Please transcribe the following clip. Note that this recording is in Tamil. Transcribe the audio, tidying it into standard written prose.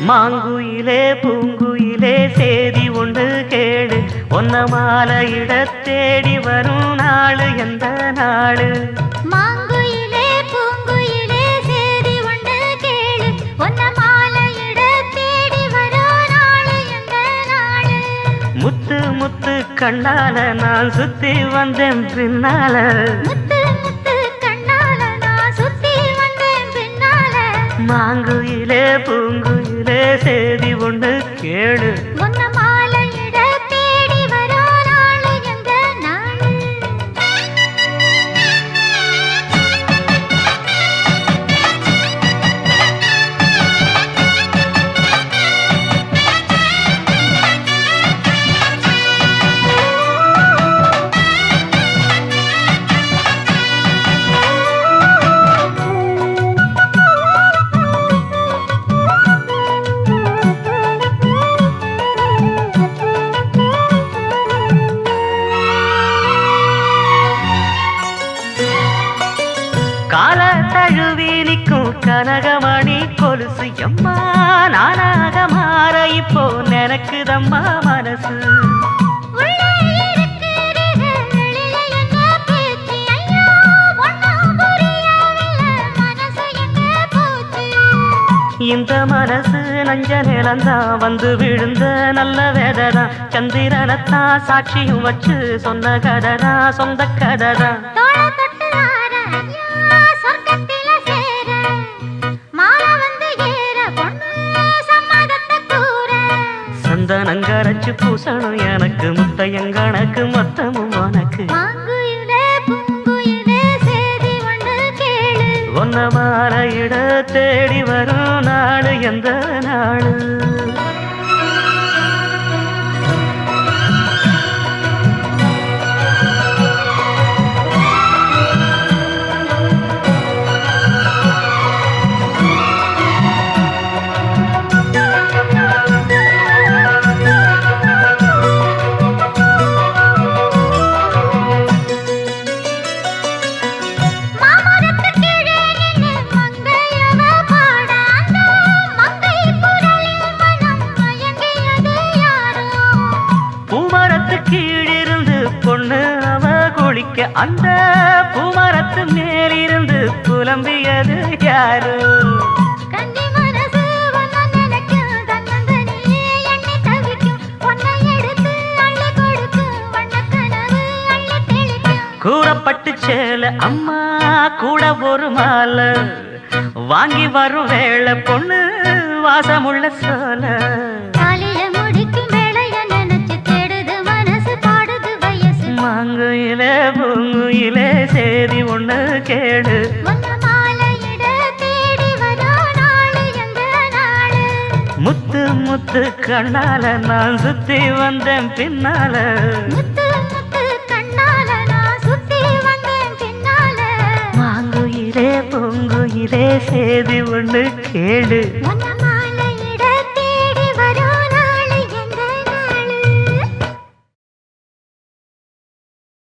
மாங்குயிலே பூங்குயிலே சேதி ஒன்று கேடு, ஒன்ன மாலையிட தேடி வரும் நாளு எந்த நாளு? மாங்குயிலே பூங்குயிலே சேதி ஒன்று கேளு, ஒன்ன மாலையிட தேடி வரும் நாளு எந்த நாளு? முத்து முத்து கண்ணால நான் சுத்தி வந்தேன் பின்னால, முத்து முத்து கண்ணால நான் சுத்தி வந்தேன் பின்னால. மாங்குயிலே பூங்குயிலே சேதி ஒன்று கேளு, ஒன்ன மாலையிட தேடி வரும் நாளு எந்த நாளு? கால தழுவி நிற்கும் கனகமணி கொலுசு எம்மா, நானாக மாற இப்போ நினைக்குதம்மா மனசு. உள்ளே இருக்கிறது வெளியில என்ன பேச்சு? ஐயோ ஒண்ணும் புரியவில்லை, மனசு எங்கே போச்சு? இந்த மனசு நஞ்ச நிலந்தான் வந்து விழுந்த நல்ல வேததான், சந்திரனத்தான் சாட்சியும் வச்சு சொன்ன கதைதான் சொந்த கதைதான். தோள தொட்டுதார ஐயா சொர்க்கத்தில சேர, மாலை வந்து ஏற பொண்ணு சம்மதத்தை கூற. சந்தனங்கரைச்சு பூசணும் எனக்கு, முத்தையங்கணக்கு மொத்தமும் உனக்கு. மாங்குயிலே பூங்குயிலே சேதி ஒன்று கேளு, ஒன்ன மாலையிட தேடி வரும் நாடு எந்த நாடு? மாமரத்து கீழே நின்னு மங்கையவ பாட, அந்த மங்கை குரலில் மனம் மயங்கியது யாரோ? பூமரத்து கீழிருந்து பொண்ணு அவ குளிக்க, அந்த பூமரத்து மேலிருந்து புலம்பியது யாரு? கன்னி மனசு உன்னை நினைக்கும், தன்னந்தனியே எண்ணி தவிக்கும், உன்னை எடுத்து அள்ளி கொடுக்கும், வண்ணக் கனவு அள்ளி தெளிக்கும். கூறப்பட்டு சேல அம்மா கூட ஒரு மாலை, வாங்கி வரும் வேளை பொண்ணு வாசமுள்ள சோல. தாலிய முடிக்கும் வேளைய நினைச்சு தேடுது மனசு, பாடுது வயசு. மாங்குயிலே பூங்குயிலே சேதி ஒண்ணு கேடு, ஒன்ன மாலையிட தேடி வரும் நாளு எந்த நாளு? முத்து முத்து கண்ணால நான் சுத்தி வந்தேன் பின்னால. முத்து முத்து கண்ணால நான் சுத்தி வந்தேன் பின்னால. மாங்குயிலே பூங்குயிலே சேதி ஒண்ணு கேடு, ஒன்ன